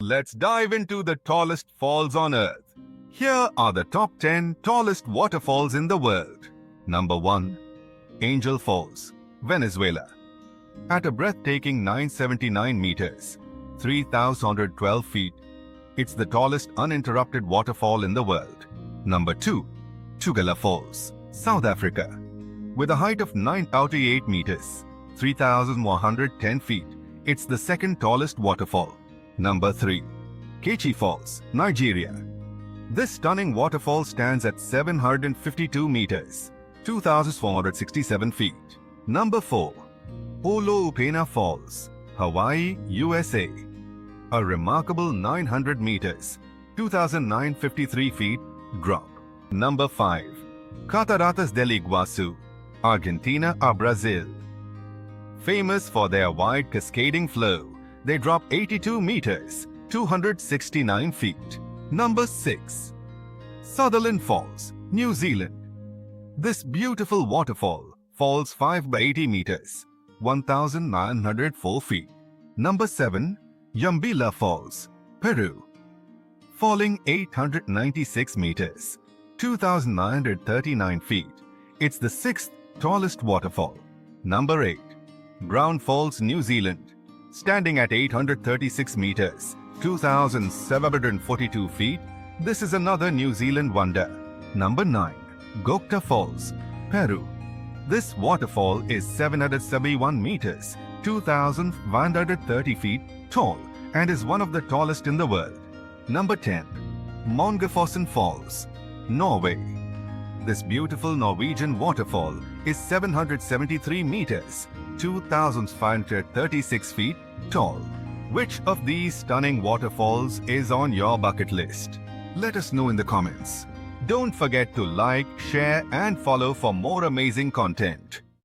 let's dive into the tallest falls on Earth. Here are the top 10 tallest waterfalls in the world. Number 1. Angel Falls, Venezuela. At a breathtaking 979 meters, 3,112 feet, it's the tallest uninterrupted waterfall in the world. Number 2. Tugela Falls, South Africa. With a height of 948 meters, 3,110 feet, it's the second tallest waterfall. Number 3. Kechi Falls, Nigeria. This stunning waterfall stands at 752 meters, 2,467 feet. Number 4. Oloupana Falls, Hawaii, USA. A remarkable 900 meters, 2,953 feet drop. Number 5. Cataratas del Iguazu, Argentina or Brazil. Famous for their wide cascading flow, they drop 82 meters, 269 feet. Number 6. Sutherland Falls, New Zealand. This beautiful waterfall falls 5 by 80 meters, 1,904 feet. Number 7. Yambilla Falls, Peru. Falling 896 meters, 2,939 feet. It's the 6th tallest waterfall. Number 8. Brown Falls, New Zealand. Standing at 836 meters, 2,742 feet, this is another New Zealand wonder. Number 9. Gokta Falls, Peru. This waterfall is 771 meters, 2,130 feet tall and is one of the tallest in the world. Number 10. Mongefossen Falls, Norway. This beautiful Norwegian waterfall is 773 meters, 2,536 feet tall. Which of these stunning waterfalls is on your bucket list? Let us know in the comments. Don't forget to like, share and follow for more amazing content.